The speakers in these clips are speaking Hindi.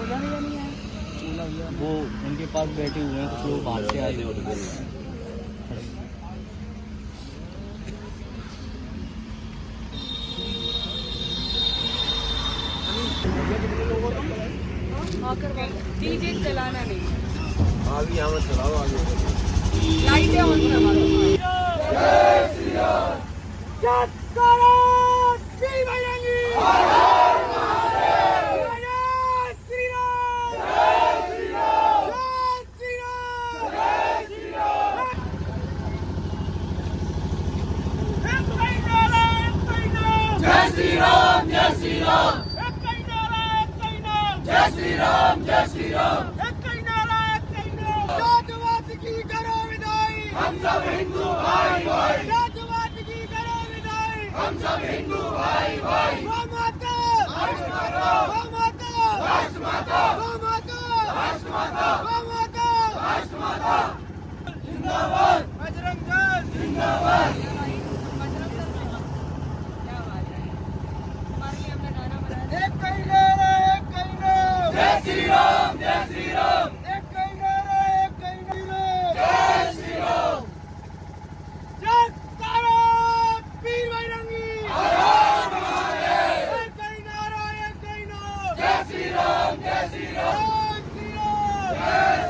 वो उनके पास बैठे हुए हैं, कुछ लोग बाहर से आए हुए हैं। डीजे चलाना नहीं, आगे यहाँ मत चलाओ, आगे लाइटें ऑन करवा दो। जय श्री राम, जय श्री बजरंगी, हर हर महादेव, जय श्री राम, जय श्री राम, जय श्री राम, जय श्री राम, जय श्री राम, जय श्री राम, जय श्री राम, जातवाद की करो विदाई, हम सब हिंदू भाई भाई, जातवाद की करो विदाई, हम सब हिंदू भाई भाई, गौ माता, राष्ट्र माता, गौ माता, राष्ट्र माता, गौ माता, राष्ट्र माता, गौ माता, राष्ट्र माता, जिंदाबाद बजरंग दल, जिंदाबाद। एक कई नारा, एक कई नारा, जय श्री राम, जय श्री राम, एक कई नारा, एक कई नारा, जय श्री राम, जय तारा वीर बजरंगी, हर हर महादेव, एक कई नारा, एक कई नारा, जय श्री राम, जय श्री राम, जय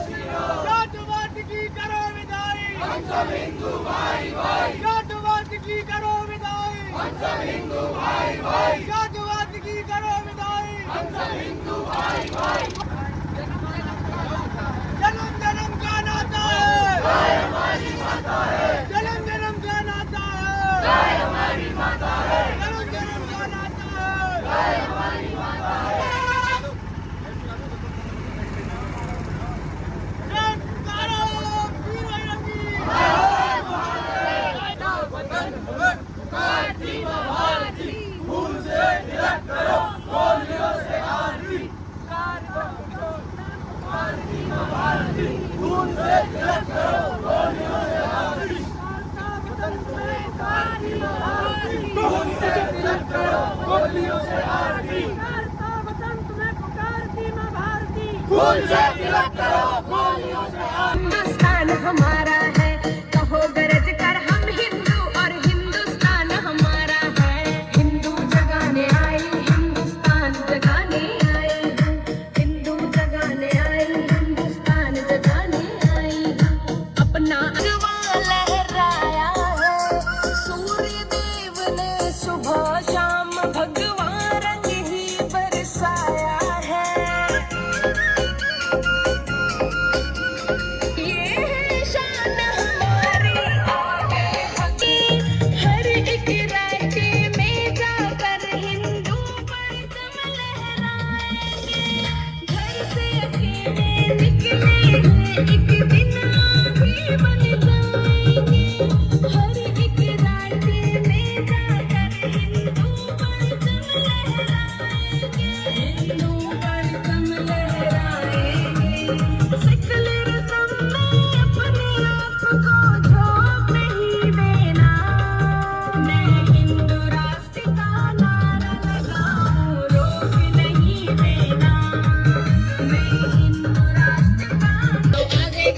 श्री राम, जातवाद की करो विदाई, हम सब हिंदू भाई भाई, जातवाद की करो विदाई, हम सब हिंदू भाई भाई, जातवाद की करो विदाई, हम सब हिंदू भाई भाई। जन्म जन्म का नाता है, गाय हमारी माता है, जन्म जन्म का नाता है, गाय हमारी माता है, जन्म जन्म का नाता है, गाय हमारी माता है। जय तारा वीर बजरंगी, हर हर महादेव, वतन पुकारती मां भारती, खून से तिलक करो, गोलियों से आरती, भारती मां भारती, खून से तिलक करो, गोलियों से आरती, भारती मां भारती, खून से तिलक करो, गोलियों से आरती, खून से तिलक करो, गोलियों से आरती। हिंदुस्तान हमारा है, कहो गरज कर हम हिंदू, और हिंदुस्तान हमारा है। हिंदू जगाने आई, हिंदुस्तान जगाने आई हूँ, हिंदू जगाने आई, हिंदुस्तान जगाने आई हूँ। अपना जवान लहराया है, सूर्य देव ने सुबह शाम भगवान रंग ही बरसाया है। ये है शान हमारी, आगे भगी, हर एक राज्य में जाकर हिंदू परचम लहराएंगे। घर से अकेले निकले हैं, एक दिन आगे बन जाएंगे। हर एक राज्य में जाकर हिंदू परचम लहराएंगे, हिंदू परचम लहराएंगे। सेकुलरिज्म में अपने आप को झोंक नहीं देना, मैं हिंदू राष्ट्र का नारा लगाऊं, रोक नहीं देना, मैं हिंदू राष्ट्र का। आगे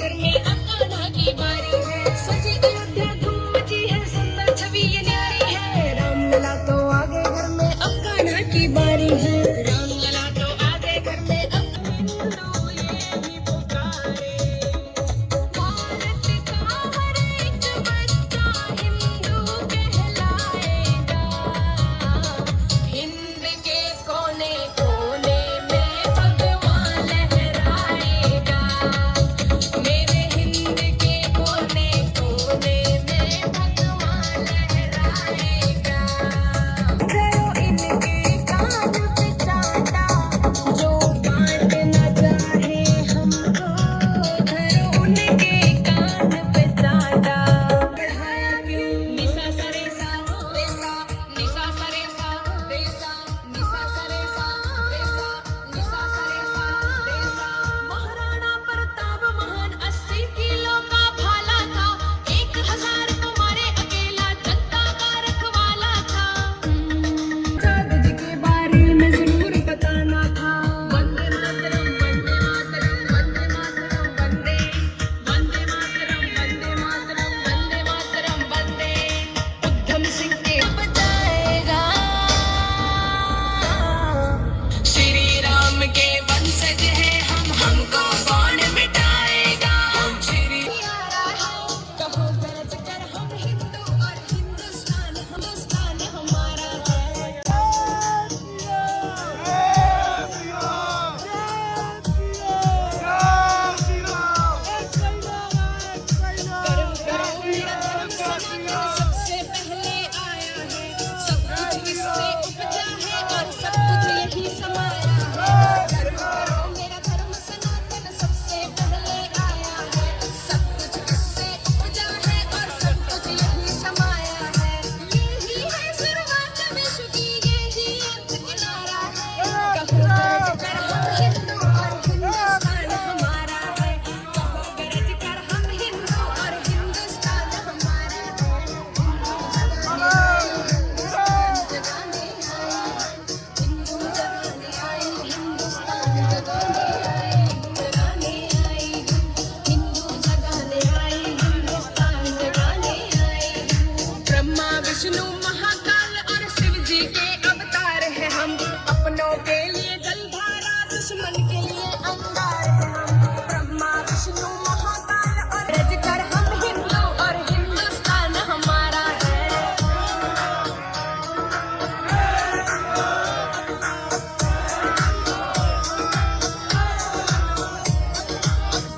दुश्मन के लिए अंगार हैं हम, ब्रह्मा विष्णु महाकाल और रज कर हम हिंदू और हिंदुस्तान हमारा है।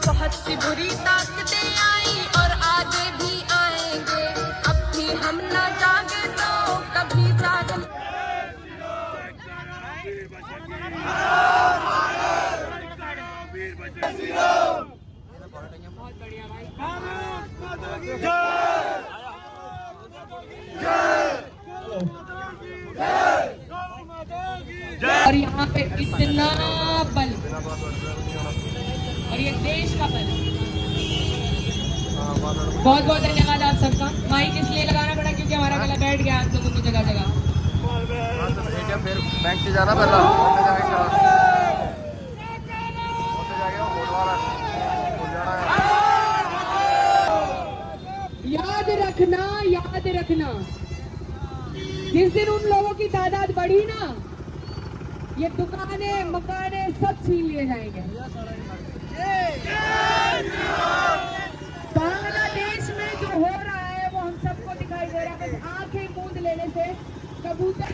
बहुत सी बुरी ताकतें आई और आगे भी आएंगे, अब भी हम ना जागे तो कभी जागे। और यहाँ पे इतना बल और ये देश का बल। बहुत बहुत धन्यवाद आप सबका। माइक इसलिए लगाना पड़ा क्योंकि हमारा गला बैठ गया आप लोगों को जगह जगह। फिर बैंक से जाना पड़ रहा याद रखना जिस दिन उन लोगों की तादाद बढ़ी ना, ये दुकानें मकाने सब छीन लिए जाएंगे। बांग्लादेश में जो हो रहा है वो हम सबको दिखाई दे रहा है। बस आंखें मूंद लेने से कबूतर,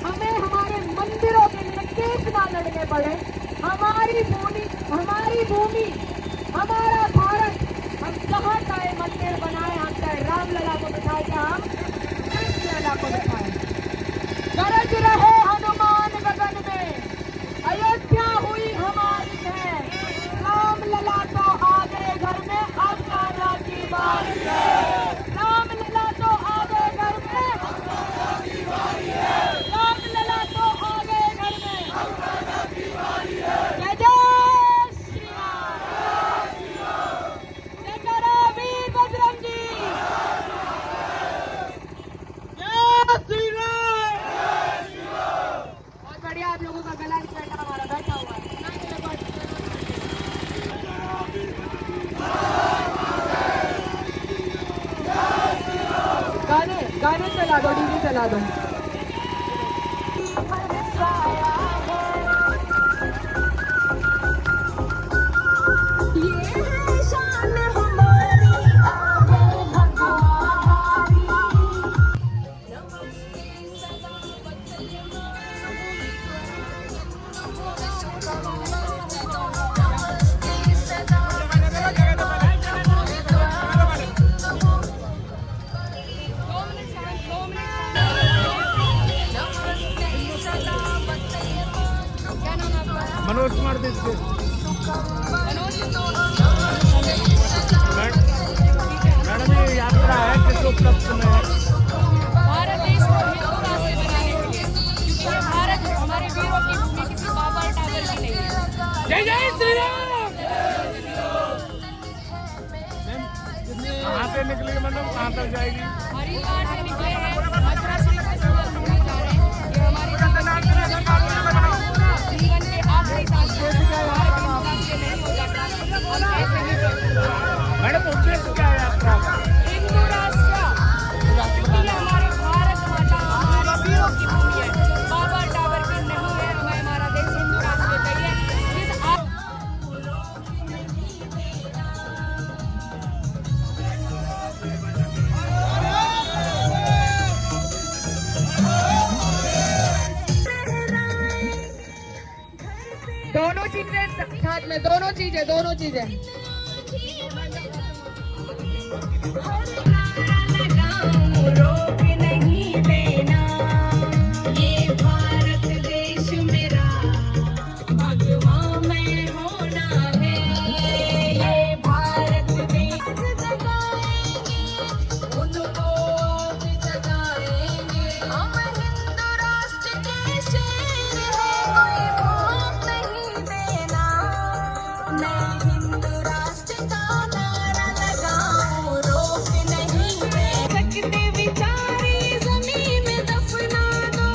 हमें हमारे मंदिरों के लिए कितना लड़ने पड़े। हमारी भूमि हमारा भारत, हम जहाँ चाहे मंदिर बनाए, हम चाहे रामलला को बिठाए, क्या हम कृष्णलला को बिठाए। गरज रहे हनुमान गगन में, अयोध्या हुई हमारी है। रामलला तो आ गए घर में, अब नाना की बारी है। रामलला तो आ गए घर में, रामलला तो आ गए घर में, जय जय श्री राम, जयकारा वीर बजरंगी, जय श्री राम। बहुत बढ़िया, आप लोगों का गला इस बैठा हमारा बैठा हुआ है। गाने चला दो, डीजे चला दो। मनोज कुमार दीक्षित। मैडम ये यात्रा है किस उपलक्ष्य में है? भारत देश को हिंदू राष्ट्र बनाने के लिए, क्योंकि ये भारत हमारे वीरों की भूमि, किसी बाबा टावर की नहीं है। जय जय श्री राम। कहाँ से निकलेगी मैडम, कहाँ तक जाएगी? हरिद्वार से निकले हैं, मथुरा श्री कृष्ण होने जा रहे हैं। ये हमारी जीवन के आखिरी सांस है। हमारे बिना ये नहीं हो जाता, हम ऐसे ही चलते। मैडम उद्देश्य क्या है आपका? हिंदू राष्ट्र, क्योंकि ये हमारे भारत माता, हमारे वीरों की भूमि है, बाबा टावर की नहीं है। हमें हमारा देश हिंदू राष्ट्र चाहिए। दोनों चीजें साथ में, दोनों चीजें रोक नहीं देना, ये भारत देश मेरा, भगवान में होना है। ये भारत देश उनको भी जगाएंगे। हम हिंदू राष्ट्र के शेर हैं, कोई भूख नहीं देना। मैं हिंदू राष्ट्र का नारा लगाऊं, रोक नहीं दे सकते। विचारी जमीन में दफना दो,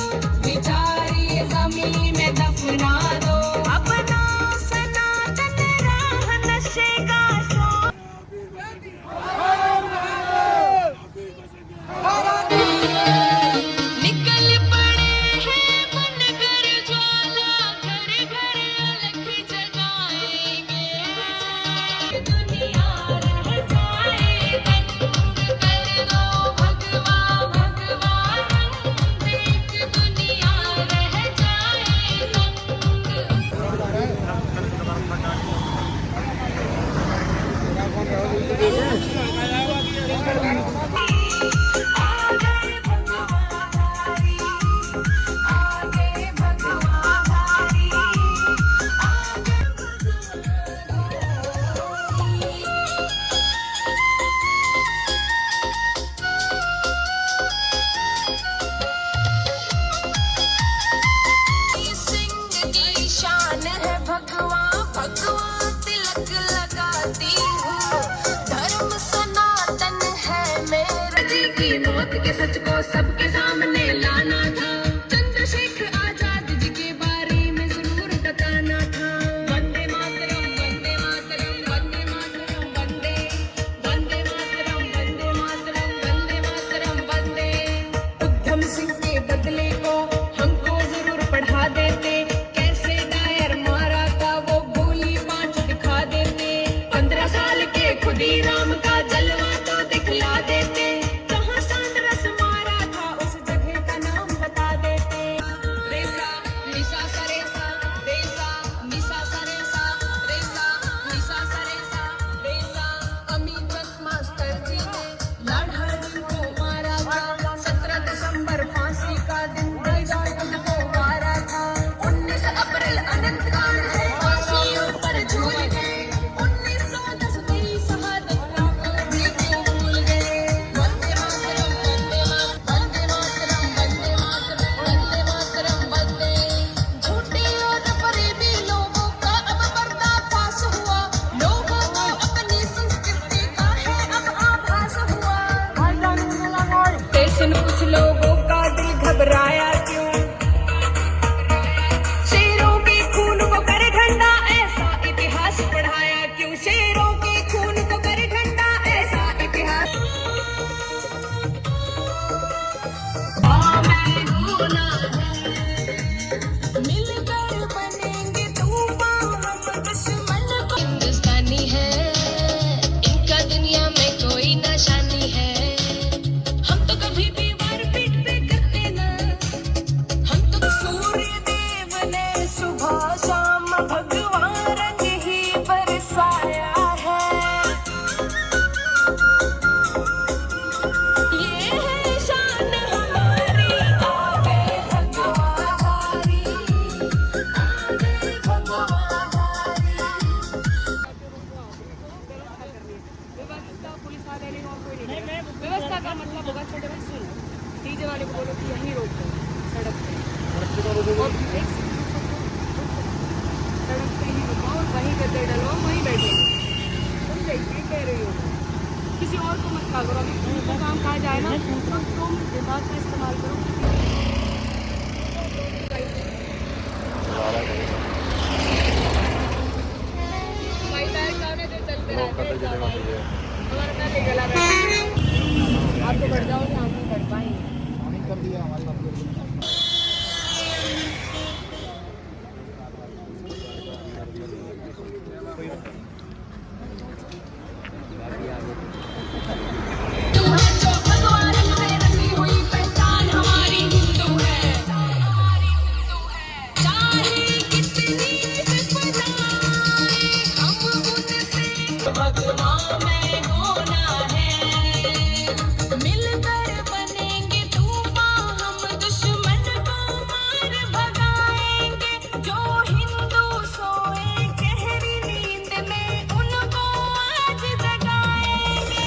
भगवान भगवान तिलक लगाती हूँ। धर्म सनातन है मेरे जी की मौत के सच को सबके सामने लाना था। चंद्रशेखर आजाद जी के बारे में जरूर बताना था। वंदे मातरम वंदे मातरम वंदे मातरम वंदे वंदे मातरम वंदे मातरम वंदे मातरम वंदे। उधम सिंह के बदले को हमको जरूर पढ़ा देते। कैसे डायर मारा था वो गोली 5 दिखा देते। 15 साल के खुदीराम का जलवा तो दिखला देते। कहाँ सांडरस मारा था उस जगह का नाम बता देते। रेसा निशा सरेसा रेसा निशा सरेसा रेसा निशा सरेसा रेसा अमित मास्टर जी ने लाडहर को मारा था। 17 दिसंबर फांसी का दिन उनको मारा था। 19 अप्रैल अनंत कांड है फांसियों पर झूल गए। 1910 की शहादत को भी क्यों भूल गए। वंदे मातरम वंदे मातरम वंदे मातरम वंदे मातरम वंदे मातरम वंदे। झूठे और फरेबी लोगों का अब पर्दाफाश हुआ। लोगों को अपनी संस्कृति का है अब आभास हुआ। स्टेशन कुछ लोगों का दिल घबराया क्यों। शेरों के खून को कर ठंडा ऐसा इतिहास पढ़ाया क्यों। शेरों के खून को कर ठंडा ऐसा इतिहास। हमें होना है मिलकर बनेंगे तूफान हम दुश्मन को। हिंदुस्तानी है इनका दुनिया में कोई निशानी है। हम तो कभी भी वार पीठ पे करते ना। हम तो सूर्य देव ने सुबह शाम भगवान रंग ही बरसाया है। ये है शान हमारी आगे भगवान हारी आगे भगवान हारी। व्यवस्था पुलिस वाले नहीं और कोई नहीं। व्यवस्था का मतलब होगा छोटे भाई सुन डीजे वाले को बोलो कि यहीं रोक दो सड़क पे। और एक सड़क पे ही रुको और वहीं गद्दे डलो वहीं बैठेंगे। तुम देखिए कह रही हो किसी और को मत कहा करो। अभी तुमको काम कहा जाए ना तो तुम दिमाग का इस्तेमाल करो। भाई बैग लाने जो चलते रहते हैं हमारा पहले गला बैठा। आप तो बढ़ जाओगे हम नहीं बढ़ पाएंगे। तू है जो भगवान में रंगी हुई पहचान हमारी हिंदू है। चाहे कितनी विपदाएं हम उनसे भगवान में होना है। मिलकर बनेंगे तूफान हम दुश्मन को मार भगाएंगे। जो हिंदू सोए गहरी नींद में उनको आज जगाएंगे।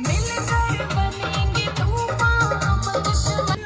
मिलकर बनेंगे तूफान हम दुश्मन।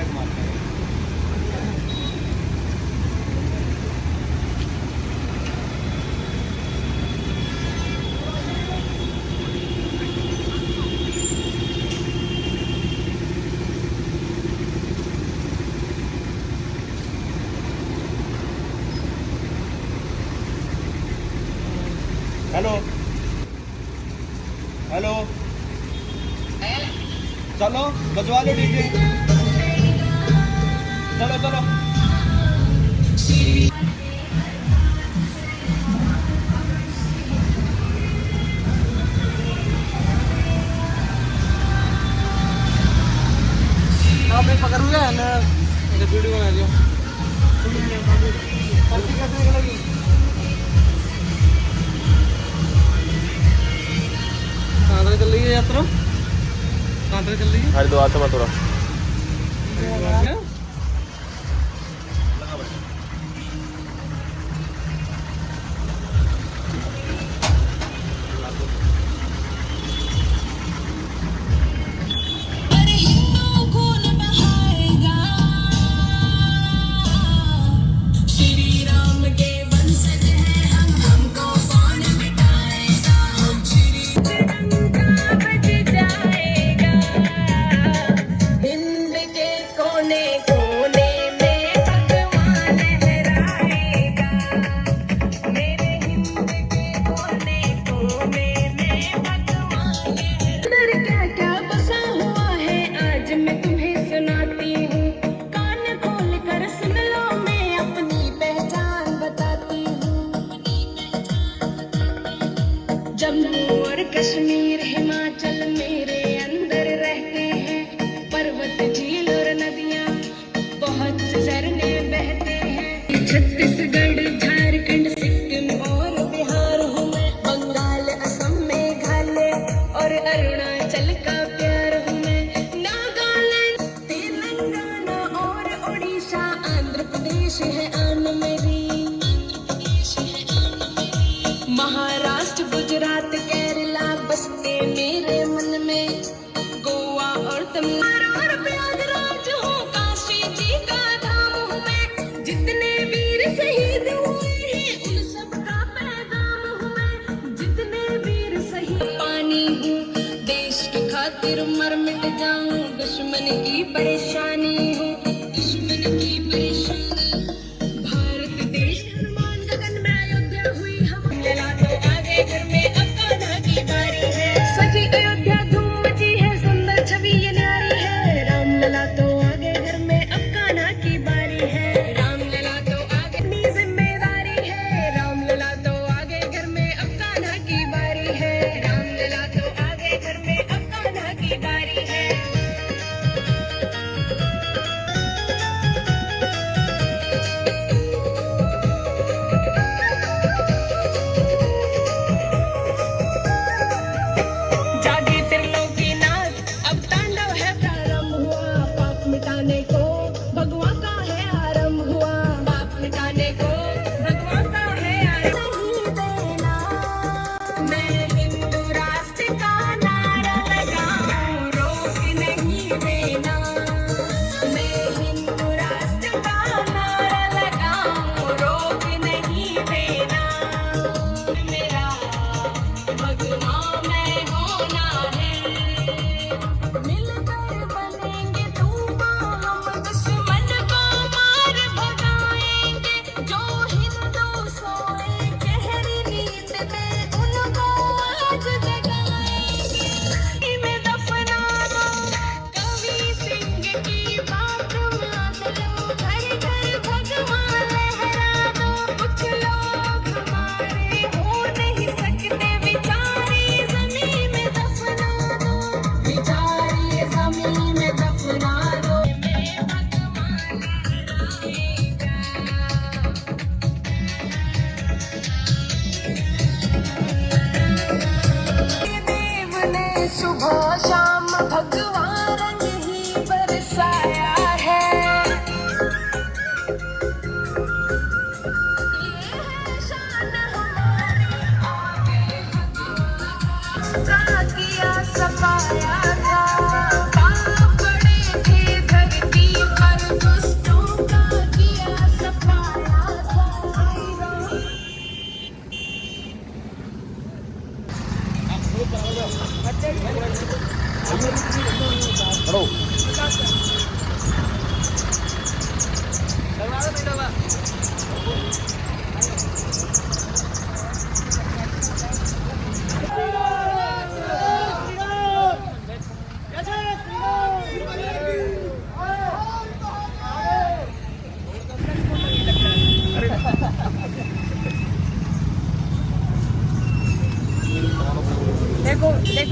बैक मारते हैं। हेलो हेलो, चलो बजवा लो डीजे, चलो चलो। मैं पकड़ूंगा ना, वीडियो बना दियो। कैसे निकलेगी? कहाँ तक चल रही है यात्रा? कहाँ तक चल रही है? हरिद्वार से मथुरा। जम्मू और कश्मीर हिमाचल मेरे अंदर रहते हैं, पर्वत झील और नदियाँ बहुत से झरने बहते हैं। छत्तीसगढ़ झारखंड सिक्किम और बिहार हूँ मैं, बंगाल असम मेघालय और अरुणाचल का प्यार हूँ मैं, नागालैंड तेलंगाना और उड़ीसा आंध्र प्रदेश है आन मेरी, महाराष्ट्र गुजरात केरला बसते मेरे मन में, गोवा और तमिलनाडु और प्रयागराज हूँ, काशी जी का धाम हूँ मैं, जितने वीर शहीद हुए हैं उन सब का पैगाम हूँ मैं, जितने वीर शहीद पानी हूँ, देश के खातिर मर मिट जाऊँ, दुश्मन की परेशानी हूँ, दुश्मन की परेशानी, भारत देश हनुमान गगन में अयोध्या हुई हम लला तो आगे घर में अब कान्हा की बारी है, सजी अयोध्या धूम मची है, सुंदर छवि ये न्यारी है, राम लला तो आगे घर में अब कान्हा की बारी है, राम लला तो आगे अपनी जिम्मेदारी है, राम लला तो आगे घर में अब कान्हा की बारी है, राम लला तो आगे घर में अब कान्हा की बारी है।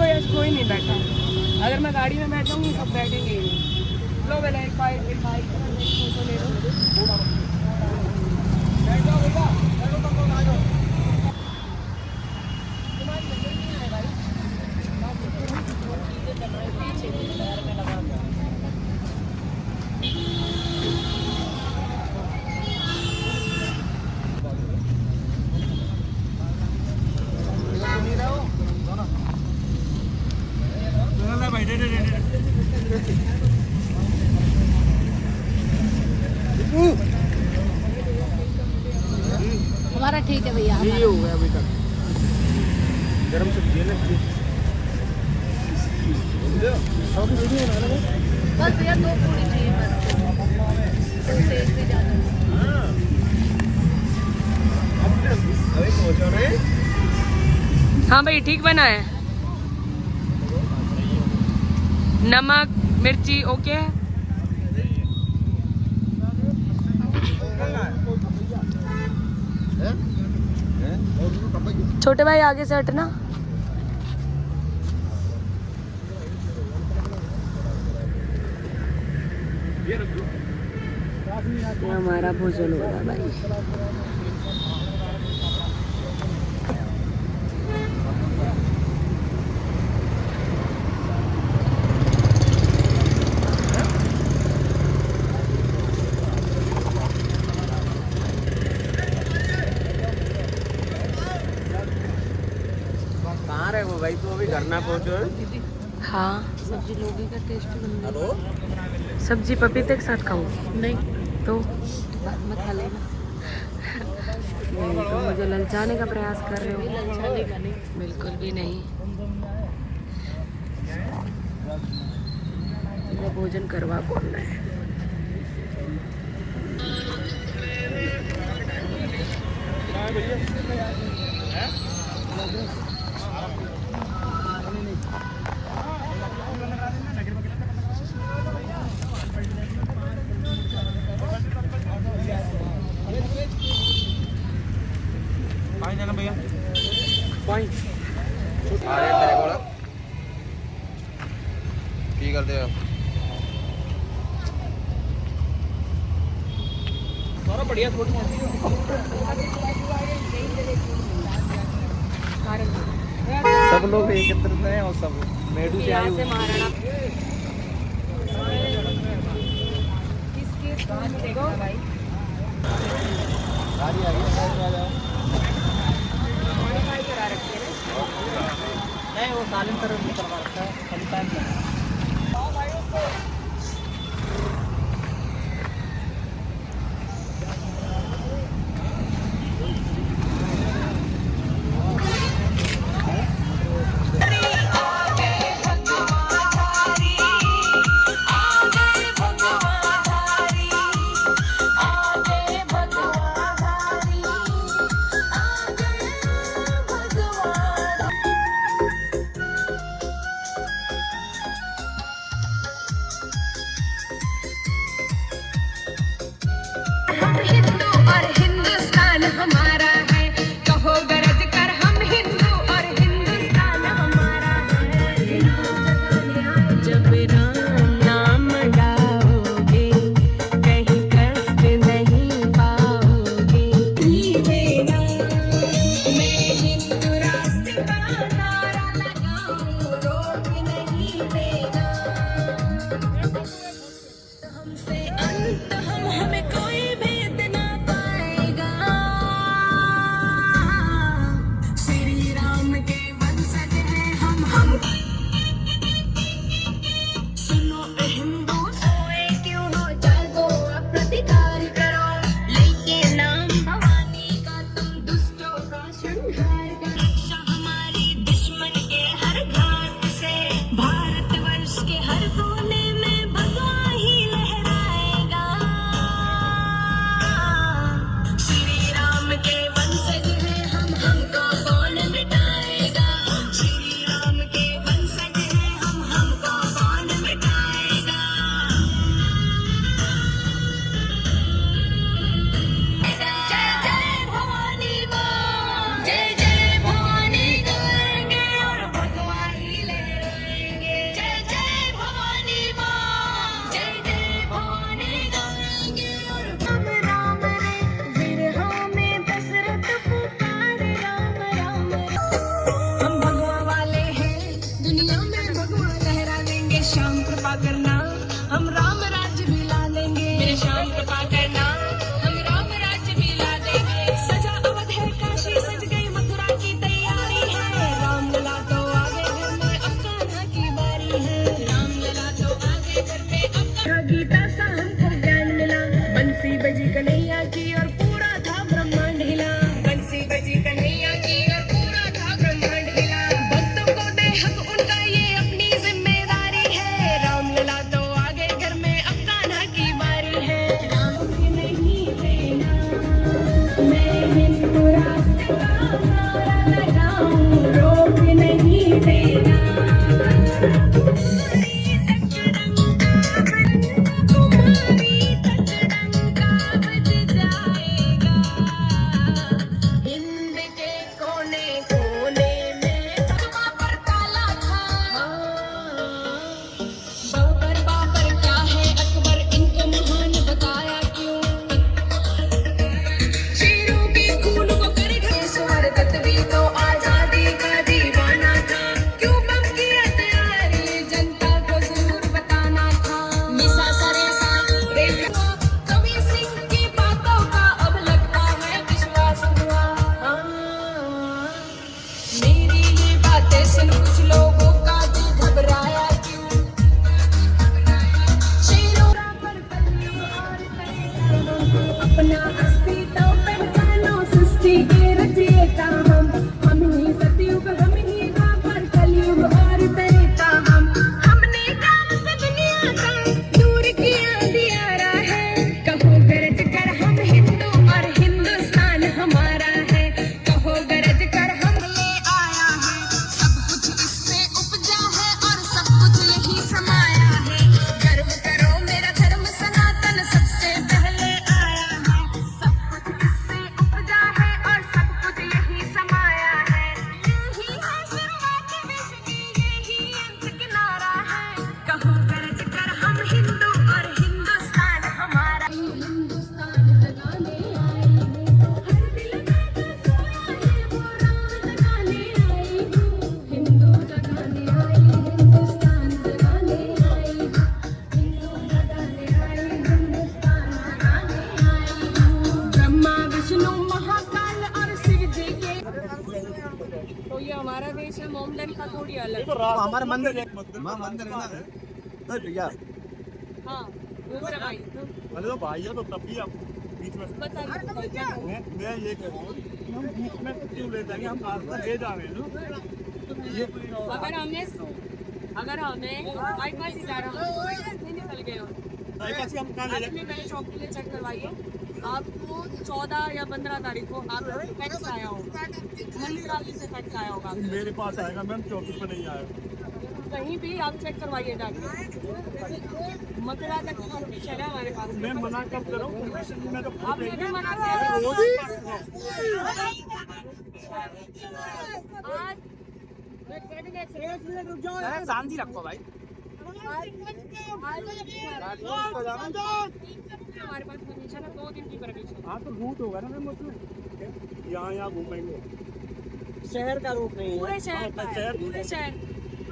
कोई नहीं बैठा। अगर मैं गाड़ी में बैठाऊंगी सब बैठेंगे ही नहीं। लो बेटा एक बाइक फोटो ले लो। हमारा ठीक है भैया। ये हो गया अभी तक गरम सब्जी है ना। बस भैया 2 पूरी चाहिए बस। तो तेज से ज़्यादा। अभी पहुंचा रहे हैं। हाँ भाई ठीक बना है। नमक मिर्ची ओके है। छोटे भाई आगे से हटना। हमारा भोजन हो रहा है भाई। कहाँ रहे वो भाई? तो अभी घर ना पहुंचो है। हाँ सब्जी लोगे का टेस्ट बनना। हेलो सब्जी पपीते के साथ खाऊं नहीं तो बाद में खा लेना। नहीं, तो मुझे ललचाने का प्रयास कर रहे हो। ललचाने का नहीं। बिल्कुल भी नहीं। मुझे भोजन करवा कौन रहा है? पानी देना भैया। पानी आ रहे तेरे को की करते हो? सारा बढ़िया थोड़ी सब लोग एकत्रित हैं और सब मेडू से आए हुए महाराणा किसके देखो भाई गाड़ी आ जाओ। करा रखी है ना। नहीं वो सालिम तरफ करवा रखा है खाली टाइम। अपना अस्तित्व पहचानो, सृष्टि के रचयिता हम ही सतयुग, हम ही द्वापर, कलयुग और त्रेता हमने काम से दुनिया का दूर किया दियारा है। कहो गरज कर हम हिंदू और हिंदुस्तान हमारा है। कहो गरज कर हम ले आया है, सब कुछ इससे उपजा है और सब कुछ यही समाया है। गर्व करो मेरा धर्म सनातन सबसे पहले आया है। सब कुछ इससे उपजा है और सब कुछ यही समाया है। यही है शुरुआत विश्व की, यही अंत किनारा है। कहो गरज कर हम हिंदू और हिंदुस्तान हमारा। हिंदुस्तान जगाने आए हैं, हर दिल में जो सोया है वो रात जगाने आई हूँ। हिंदू जगाने आई, हिंदुस्तान जगाने आई हूँ। हिंदू जगाने आई, हिंदुस्तान जगाने आई हूँ। ब्रह्मा विष्णु महाकाल और शिव जी के। तो ये हमारा देश है, मोमडन का थोड़ी अलग। हमारे मंदिर मंदिर है ना भैया। हाँ घूम रहा भाई। अरे तो भाई है तो तब भी आप बीच में बता मैं ये कह रहा हूँ कि हम बीच में तो क्यों ले जाएंगे, हम रास्ता ले जा रहे हैं ना। ये अगर हमें बाईपास ही जा रहा हूँ, निकल गए हो कैसे हम कहाँ ले जाएंगे? अपने पहले शॉप के लिए चेक करवाइए। आपको 14 या 15 तारीख को आप फैक्स आया होगा, मंत्रालय से फैक्स आया होगा। मेरे पास आएगा मैम, 24 पे नहीं आएगा। कहीं भी आप चेक करवाइए जाके। मथुरा तक परमिशन है हमारे पास। मैं मना कब करूँ? परमिशन मैं तो आपने भी मना किया। आज शांति रखो भाई। हमारे पास परमिशन है, 2 दिन की परमिशन। हाँ तो रूट होगा ना मैम, मतलब यहाँ घूमेंगे। शहर का रूट नहीं पूरे शहर का है, शहर- पूरे शहर।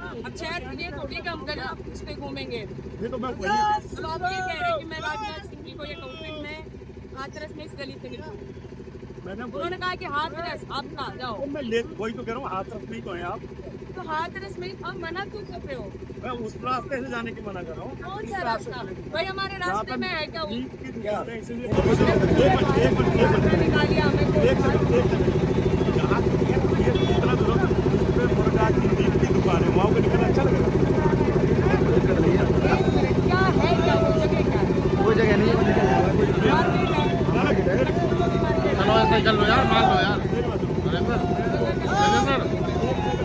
अब शहर ये थोड़ी कि हम गला उस पे घूमेंगे। ये तो मैं वही अब आप ये कह रहे हैं कि मैं राजनाथ सिंह जी को ये कहूँ कि मैं हाथरस में इस गली से निकलूँ। मैंने उन्होंने कहा कि हाथरस आप ना जाओ, मैं ले वही तो कह रहा हूँ, हाथ रख नहीं तो है आप। तो हाथरस में अब मना क्यों कर रहे हो? मैं उस रास्ते से जाने की मना कर रहा हूँ। कौन सा रास्ता भाई? हमारे रास्ते में है क्या वो? बीच की दुकान है, इसलिए एक मिनट निकालिए हमें ये दूसरा दूर पे मुर्गा की मीट की दुकान है, वहाँ को निकलना अच्छा लगेगा। क्या है, क्या वो जगह क्या है? वो जगह नहीं है। चलो ऐसे चल लो यार, मान लो यार।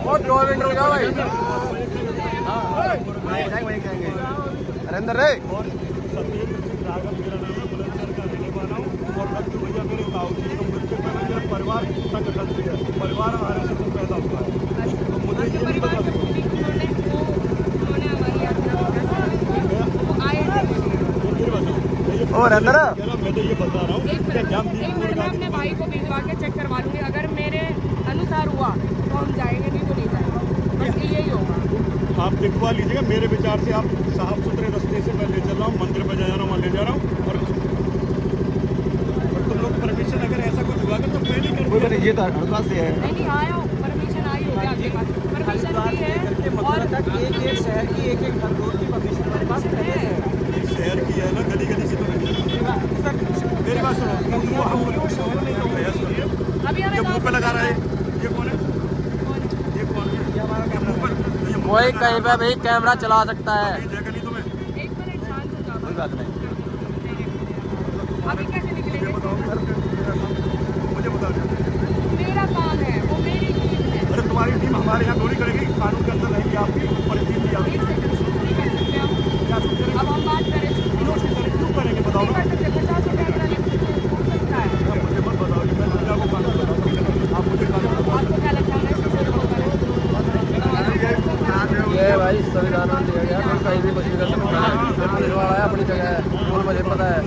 और 2 मिनट रुक जाओ भाई। वहीं कहेंगे नरेंद्र रे। और सत्येंद्र सिंह राघव मेरा नाम है, बुलंदशहर का रहने वाला हूँ। और रत्तू भैया मेरे ताऊ जी, तो मुझसे पहले मेरा परिवार संगठन से है, परिवार हमारे से पैदा हुआ है। तो मुझे ये नहीं पता था। उन्होंने हमारी यात्रा वो आए थे। और अंदर मैं तो ये बता रहा हूँ एक मिनट मैं अपने भाई को भिजवा के चेक करवा लूँगी। अगर मेरे अनुसार हुआ तो हम जाएंगे, नहीं तो नहीं जाएंगे। बस यही होगा। आप दिखवा लीजिएगा। मेरे विचार से आप साफ सुथरे रास्ते से मैं ले चल रहा हूँ, मंदिर पे जा रहा हूँ, वहाँ ले जा रहा हूँ। और तुम लोग परमिशन अगर ऐसा कुछ हुआ तो मैं नहीं करूँगा। ये तो हड़का से है। नहीं आया हूँ, परमिशन आई होगी आपके पास। परमिशन भी है और एक शहर की एक रोड की परमिशन हमारे पास है। शहर की है ना, गली गली से तो नहीं। मेरी बात सुनो, वो हम प्रयास करिए। अभी हमें ये मुँह पे लगा रहा है, ये कौन है? ये कौन है? ये हमारा मुँह पर कोई कहीं पे भी कैमरा चला सकता है। जगह नहीं तुम्हें। 1 मिनट शांत हो जाओ। कोई बात नहीं। अभी कैसे ये निकलेंगे? बताओ मुझे बता दो। मेरा काम है, वो मेरी टीम है। अरे तुम्हारी टीम हमारे यहाँ थोड़ी करेगी, कानून के अंदर रहेगी आपकी, और टीम भी आपकी। एक सेकंड शुरू नहीं कर सकते हम। क्या सोच रहे अब हम बात करें, शुरू हो? क्यों करेंगे बताओ नहीं ना। कर सकते। 50 रुपये अगर अलग से हो सकता है। आप मुझे मत बताओ, मैं दुनिया को कानून बताऊँ। आप मुझे कानून बताओ। आपको क्या लगता है मैं इसको शुरू करूँ? ये भाई संविधान दिया गया, कोई कहीं भी कुछ भी कर सकता है। जो पुलिस वाला है अपनी जगह है, वो मुझे पता है।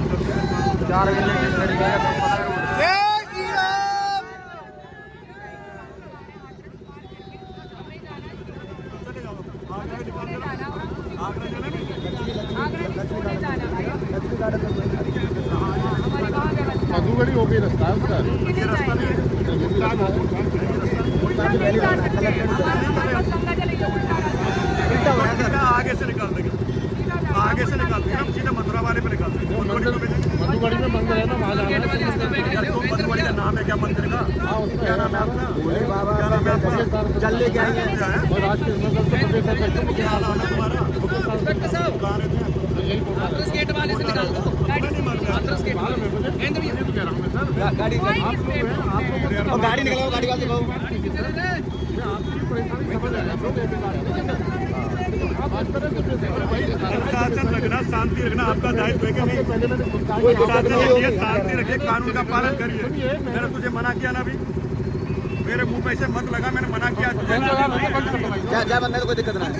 4 बजे पता है। आगरा भी सोने जाना भाई। हमारी वहाँ व्यवस्था है। मधुबनी हो गई रास्ता है उसका। कितने जाएंगे? उल्टा नहीं जा सकते। हमारे पास गंगा जल है, ये उल्टा रास्ता है। आगे से निकाल देंगे। आगे से निकालते हैं, हम सीधे मथुरा वाले पे निकालते हैं। मधुबनी में मंदिर है ना, वहाँ जाना है। मधुबनी का नाम है क्या मंदिर का? क्या नाम है आपका? भोले बाबा क्या नाम है आपका? जल लेके आएंगे और आज के नगर से प्रदेश अध्यक्ष क्या नाम है तुम्हारा? कहाँ रहते हैं? गेट वाले से निकाल दो गाड़ी से आदर्श गेट वाले में केंद्र में कह रहा हूं मैं सर गाड़ी आप लोग गाड़ी निकलाओ गाड़ी वाले को आपकी परेशानी समझ आ रहा अनुशासन रखना, शांति रखना आपका दायित्व है कि नहीं? शांति रखिए, कानून का पालन करिए। मैंने तुझे मना किया ना अभी, मेरे मुंह पे ऐसे मत लगा, मैंने मना किया तुझे। क्या बनना है तो कोई दिक्कत नहीं।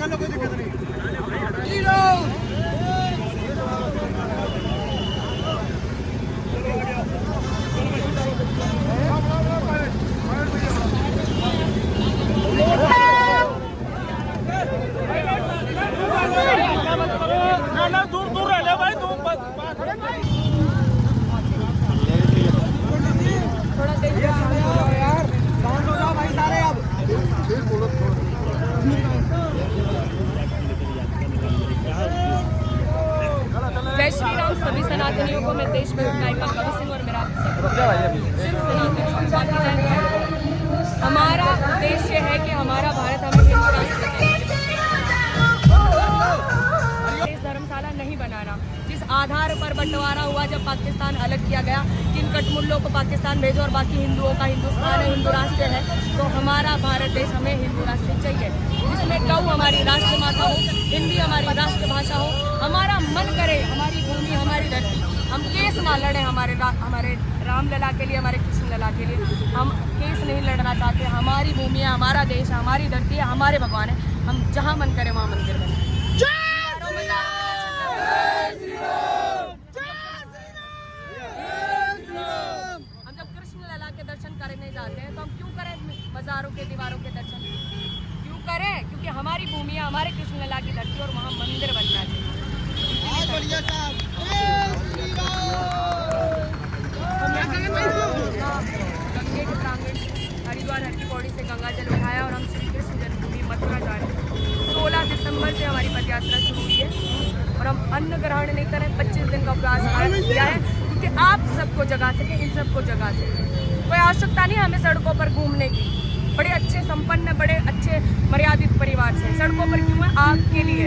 जय श्री राम सभी सनातनियों को। मैं देश में गायिका कवि सिंह और मेरा सिर्फ सनातन समाज। हमारा उद्देश्य है कि हमारा भारत हमें हिंदू राष्ट्र देश धर्मशाला नहीं बनाना। जिस आधार पर बंटवारा हुआ जब पाकिस्तान अलग किया गया, किन कटमुल्लों को पाकिस्तान भेजो और बाकी हिंदुओं का हिंदुस्तान है, हिंदू राष्ट्र है, तो हमारा भारत देश हमें हिंदू राष्ट्र चाहिए, जिसमें गौ हमारी राष्ट्र माता हो, हिंदी हमारी राष्ट्रभाषा हो। हमारा मन करे हमारी भूमि हमारी धरती, हम केस ना लड़े हमारे रामलला के लिए, हमारे कृष्ण लला के लिए। हम केस नहीं लड़ना चाहते। हमारी भूमि है, हमारा देश है, हमारी धरती है, हमारे भगवान है। हम जहाँ मन करे वहाँ मंदिर बने। हम जब कृष्ण लला के दर्शन करने जाते हैं तो हम क्यों करें मज़ारों के दीवारों के दर्शन? क्यों करें? क्योंकि हमारी भूमि है, हमारे कृष्ण लला की धरती और वहाँ मंदिर बनना चाहिए। गंगे के प्रांगण हरिद्वार हर की पौड़ी से गंगा जल उठाया और हम श्री कृष्ण जन्मभूमि मथुरा जा रहे हैं। 16 दिसंबर से हमारी पद यात्रा शुरू हुई है और हम अन्न ग्रहण नहीं करें। 25 दिन का उपवास आरंभ किया है क्योंकि आप सबको जगा सके, इन सबको जगा सके। कोई आवश्यकता नहीं हमें सड़कों पर घूमने की। बड़े अच्छे संपन्न, बड़े अच्छे मर्यादित परिवार से सड़कों पर क्यों है? आपके लिए।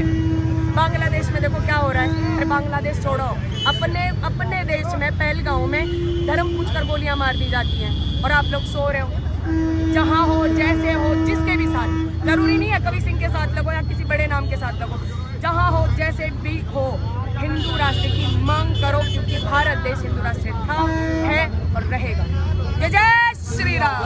बांग्लादेश में देखो क्या हो रहा है। अरे बांग्लादेश छोड़ो, अपने देश में पहलगांव में धर्म पूछकर गोलियां मार दी जाती हैं और आप लोग सो रहे हो। जहाँ हो, जैसे हो, जिसके भी साथ, जरूरी नहीं है कवि सिंह के साथ लगो या किसी बड़े नाम के साथ लगो। जहाँ हो, जैसे भी हो, हिंदू राष्ट्र की मांग करो क्योंकि भारत देश हिंदू राष्ट्र था, है और रहेगा। जय जय श्री राम।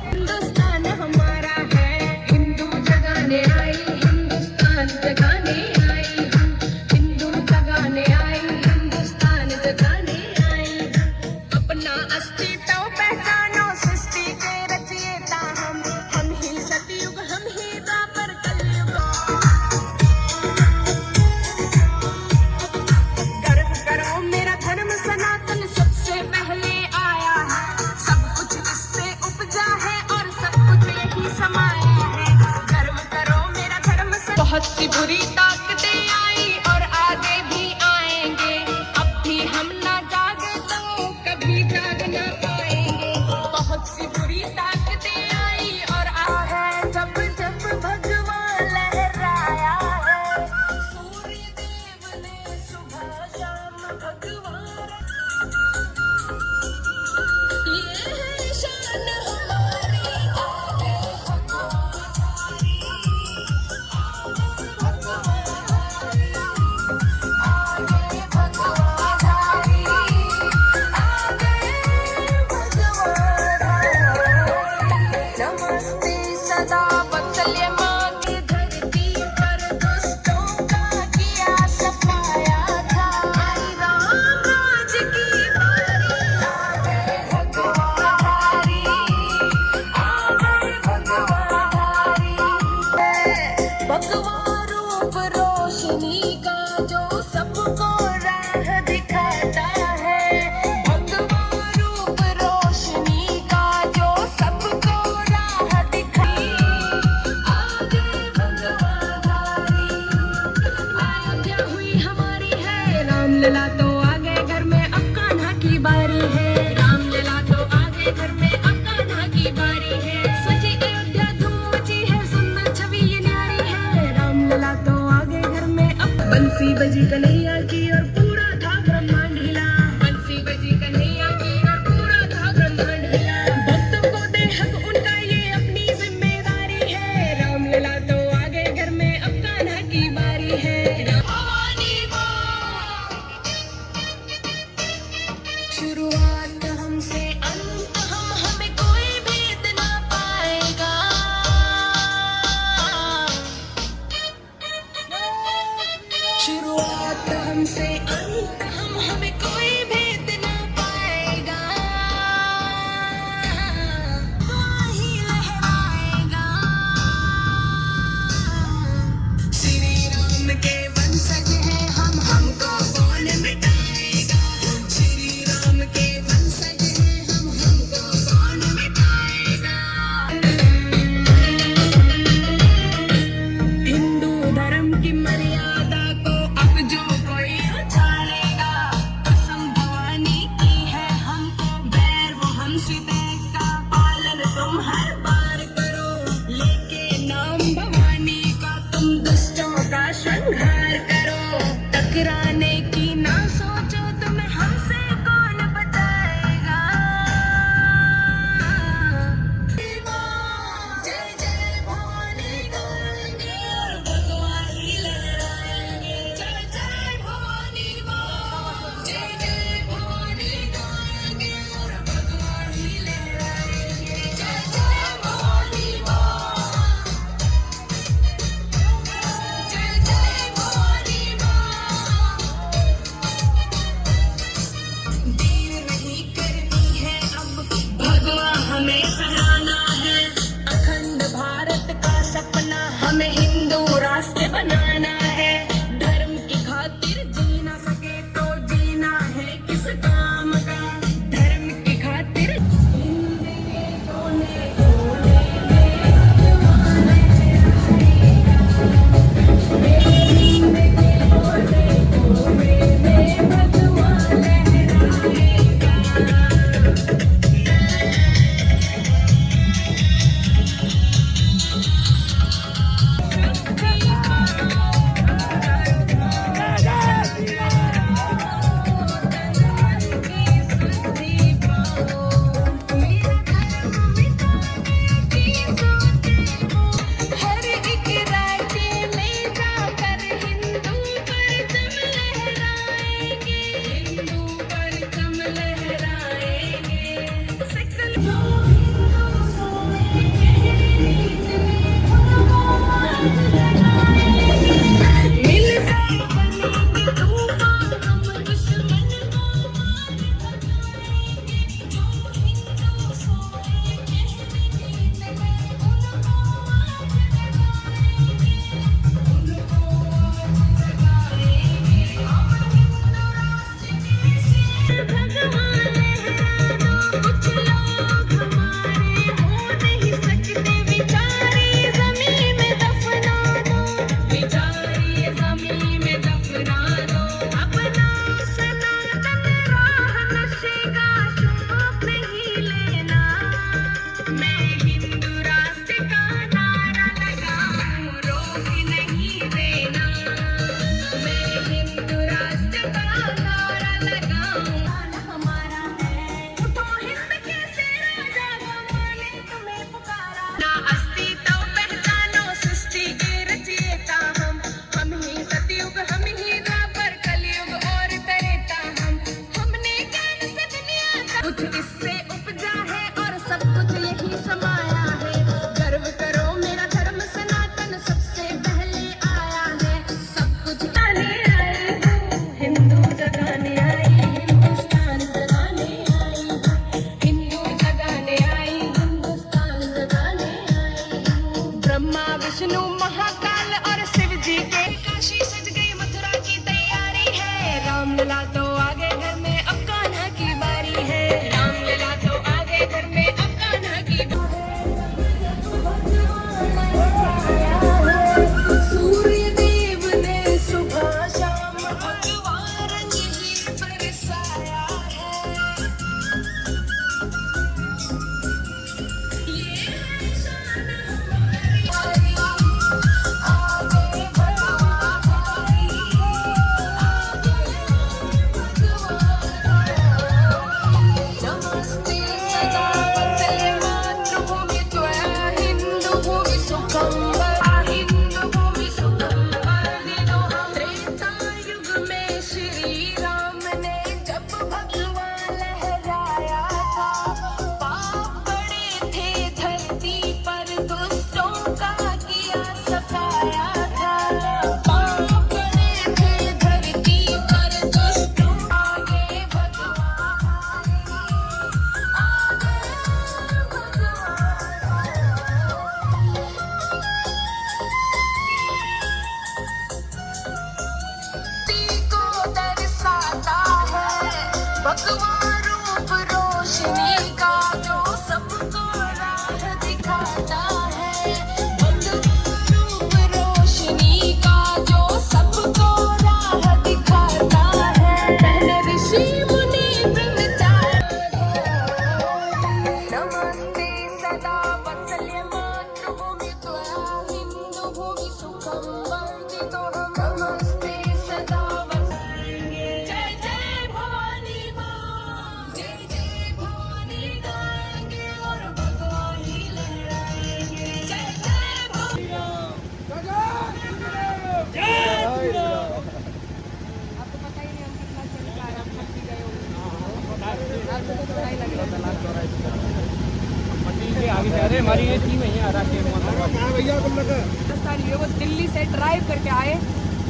हिंदुस्तान हमारा है, हिंदू जगाने आई, हिंदुस्तान जगाने आई हूँ, हिंदू जगाने आई, हिंदुस्तान जगाने आई हूँ। अपना अस्तित्व पहचानो, सृष्टि के रचयिता हम ही सतयुग, हम ही द्वापर कलयुग। रामलला तो आ गए घर में, अब कान्हा की बारी है। रामलला तो आ गए घर में, अब कान्हा की बारी है। सजी अयोध्या धूम मची है, सुंदर छवि ये न्यारी है। रामलला तो आ गए घर में, अब बंसी बजी कन्हैया की और पूरा था ब्रह्मांड हिला। बंसी बजी कन्हैया की और पूरा था ब्रह्मांड हिला। भक्तों को दे हक उनका ये अपनी जिम्मेदारी है। रामलला तो आ गए घर में, अब कान्हा की बारी है। शुरुआत हमसे अंत हमें कोई भेद ना पाएगा। शुरुआत हमसे अंत हमें कोई भेद ना पाएगा। वही लहराएगा। श्री राम के वंशज हैं हम, हमको कौन मिटाएगा। श्री राम के वंशज हैं हम, हमको कौन मिटाएगा। हिंदू धर्म की मर्यादा को अब जो कोई उछालेगा, कसम भवानी की है हमको बैर वो हमसे देगा। पालन तुम हर बार करो, लेके नाम भवानी का तुम दुष्टों का संहार करो। टकराने की ना सोचो तुम्हें हमसे कौन बचाएगा। जय जय भवानी गाएंगे और भगवानी लहराएंगे। जय जय भवानी माँ, जय जय भवानी गाएंगे और भगवानी लहराएंगे। जय जय भवानी माँ, जय जय भवानी माँ। देर नहीं करनी है अब, भगवा हमें सराहना है। अखंड भारत का सपना हमें हिंदू राष्ट्र बनाना है। धर्म की खातिर जी ना सके तो जीना है किस काम का। धर्म की खातिर हिंद के कोने कोने में भगवान लहराएगा। हिंद के कोने कोने में भगवान लहराएगा। हर एक राज्य में जाकर हिंदू परचम लहराएंगे। हिंदू परचम लहराएंगे। सकल जो हिंदू सोए मिलकर बनेंगे तूफान, हम दुश्मन को मार भगाएंगे। जो हिंदू सोए नींद में उनको आज जगाएंगे। उनको आज जगाएंगे। हम हिंदू राष्ट्र के शेर भगवान लहरा दो। कुछ लोग हमारे हो नहीं सकते, बिचारी जमीन में दफना दो। बिचारी जमीन में दफना दो। अपना सनातन राह नशे का शौक नहीं लेना। मैं हिंदू राष्ट्र का नारा लगाऊं, रोक नहीं देना। मैं हिंदू राष्ट्र का नारा लगाऊं। हमारा है, उठो हिंद के से राजा भगवान ने तुम्हें पुकारा। ना अस्तित्व पहचानो, सृष्टि के रचयिता हम ही सतयुग, हम ही द्वापर, कलयुग और त्रेता हमने ज्ञान से दुनिया का कुछ इससे उपजा है और सब कुछ यही समाया है। गर्व करो मेरा धर्म सनातन सबसे पहले आया है। सब कुछ जगाने आई हूँ, हिंदू जगाने आई, हिंदुस्तान जगाने आई हूँ। हिंदू जगाने आई, हिंदुस्तान जगाने आई हूँ। ब्रह्मा विष्णु महाकाल और शिव जी के काशी सज गई, मथुरा की तैयारी है। रामलला तो आ गए घर में, अब कान्हा की बारी है। रामलला तो आ गए घर में, अब कान्हा की सूर्य देव ने सुबह शाम भगवा रंग भगवा रूप रोशनी का जो सबको राह दिखाता है, भगवा रूप रोशनी का जो सबको राह दिखाता है, पहले ऋषि मुनि ब्रह्मचारी। नमस्ते सदा वत्सल्य मातृभूमि त्वया हिंदू भूमि सुखम वर्धितो हम। नमस्ते सदा वत्सल्य जय जय भवानी माँ, जय जय भवानी गाएंगे और भगवा ही लहराएंगे। जय जय भवानी। आपको पता ही नहीं हम कितना चल पा रहे, हम थक भी गए होंगे। आपको तो पता ही लग रहा हमारी ये टीम है यहाँ व्यवस्था नहीं है। वो दिल्ली से ड्राइव करके आए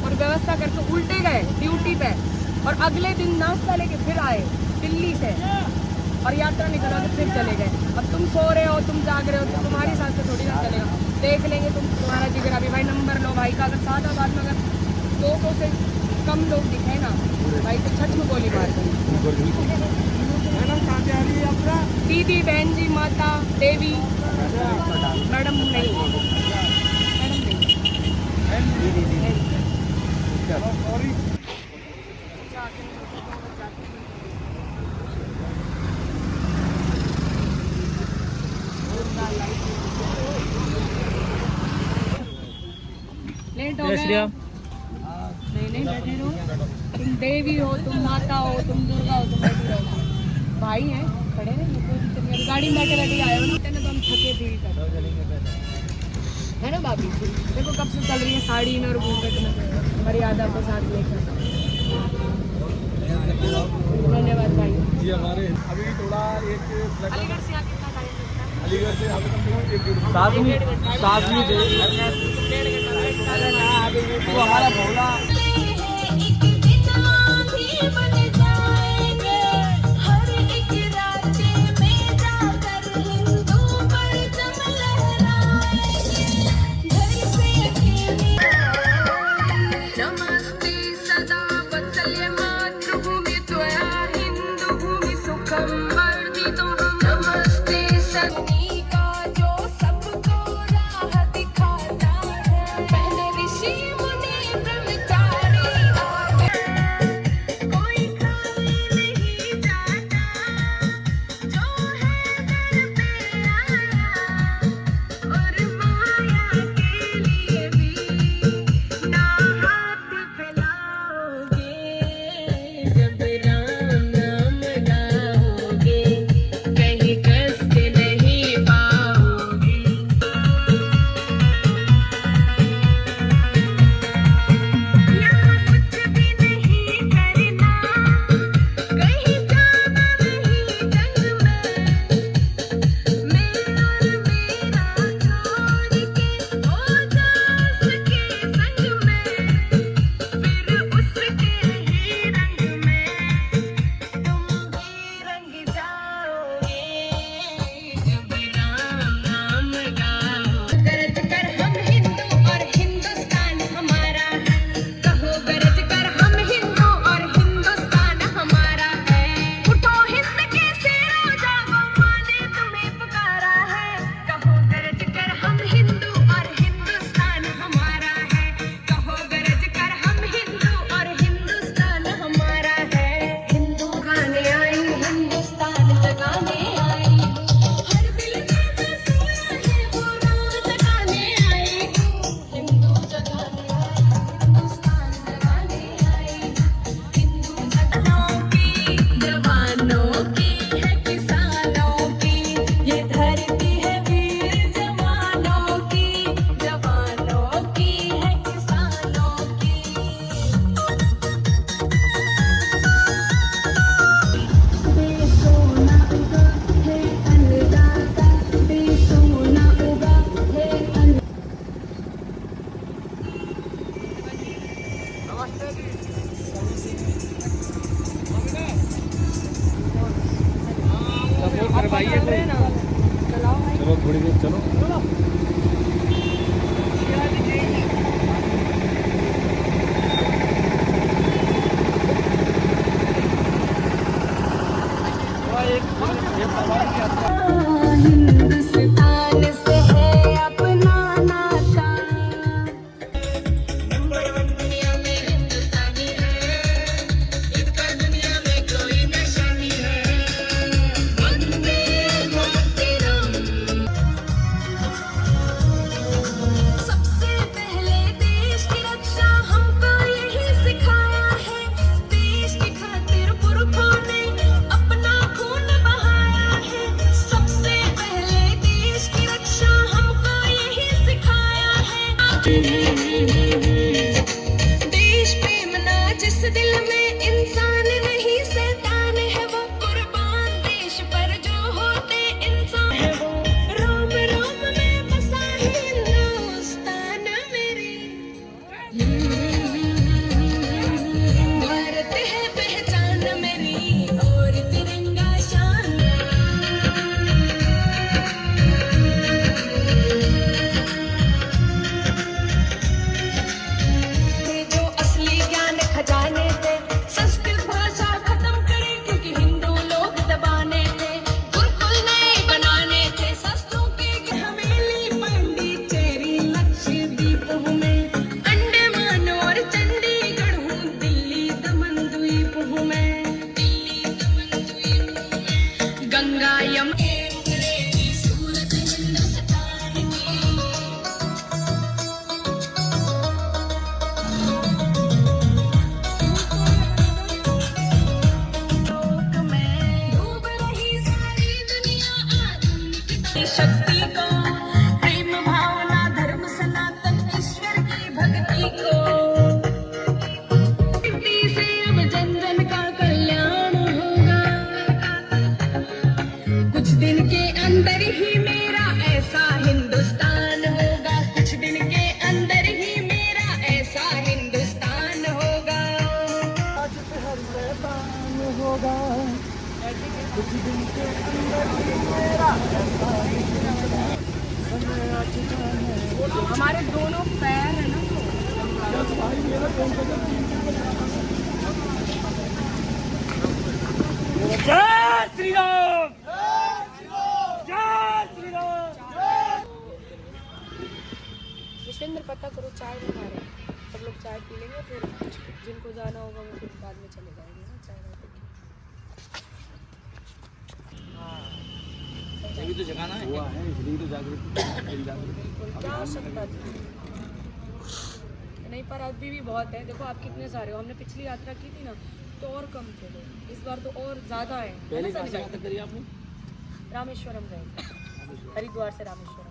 और व्यवस्था करके उल्टे गए ड्यूटी पे, और अगले दिन नाश्ता लेके फिर आए दिल्ली से, और यात्रा निकला तो फिर चले गए। अब तुम सो रहे हो, तुम जाग रहे हो, तो तुम्हारी साथ से थोड़ी ना चलेगा। देख लेंगे तुम्हारा जिगर। अभी भाई नंबर लो भाई का, अगर सादाबाद में अगर 200 से कम लोग दिखे ना भाई तो छठ में गोली मार देंगे। दीदी, बहन जी, माता, देवी, मैडम नहीं, लेट हो गए। नहीं बैठे रहो, तुम देवी हो, तुम माता हो, तुम दुर्गा हो, तुम बैठी रहो। भाई हैं खड़े हैं, कोई दिक्कत नहीं। गाड़ी में बैठे बैठे आए हो ना, तो हम थके फील कर, है ना भाभी। देखो कब से चल रही है साड़ी में और घूंघट में, मर्यादा को साथ लेकर। धन्यवाद भाई। ये हमारे अभी थोड़ा एक अलीगढ़ से यहाँ कितना टाइम लगता है? अलीगढ़ से हमें कम से कम 1-1.5 सातवीं वो हमारा भोला एक दिन भी बन जाएंगे, हर एक राज्य में जाकर हिंदू परचम लहराएंगे, घर से अकेले। नमस्ते सदा वत्सल्य मातृभूमि त्वया हिंदू भूमि सुखम वर्धितो हम। नमस्ते सनी का जो सबको राह दिखाता है, पहले ऋषि मुनि ब्रह्मचारी। जिस दिल में इंसान नहीं शैतान है वो कुर्बान, देश पर जो होते इंसान है वो रोम रोम में बसा है हिंदुस्तान मेरी। भारत है पहचान मेरी और तिरंगा शान। जो असली ज्ञान खजाने थे, संस्कृत भाषा खत्म करे क्योंकि हिंदू लोग दबाने थे, गुरुकुल नए बनाने थे, शास्त्रों के हवेली पांडिचेरी लक्षद्वीप हूँ मैं, अंडमान और चंडीगढ़ हूँ, दिल्ली दमन द्वीप हूँ मैं, गंगा यमुना सूरत हिंदुस्तान की। डूब रही सारी दुनिया आधुनिक शक्ति को, प्रेम भावना धर्म सनातन ईश्वर की भक्ति को, भक्ति से अब जन जन का कल्याण होगा। कुछ दिन के अंदर ही मेरा ऐसा हिंदुस्तान होगा, कुछ दिन के अंदर ही मेरा ऐसा हिंदुस्तान होगा। आज से हर शैतान होगा, कुछ दिन के अंदर ही मेरा ऐसा समय आ चुका है। हमारे दोनों पैर है ना, भाई मेरा कौन सा जय श्री राम। विश्वेंद्र पता करो, चाय बना रहे हैं, सब लोग चाय पी लेंगे, फिर जिनको जाना होगा वो फिर बाद में चले जाएंगे ना चाय वाय पी के। अभी तो जगाना है। हुआ है इसलिए तो जागृति बिल्कुल, क्या आवश्यकता थी? नहीं, पर अभी भी बहुत है। देखो आप कितने सारे हो, हमने पिछली यात्रा की थी ना तो और कम थे लोग, इस बार तो और ज़्यादा है। पहले है ना कहाँ से सभी? यात्रा करी आपने? रामेश्वरम गए थे, हरिद्वार से रामेश्वरम,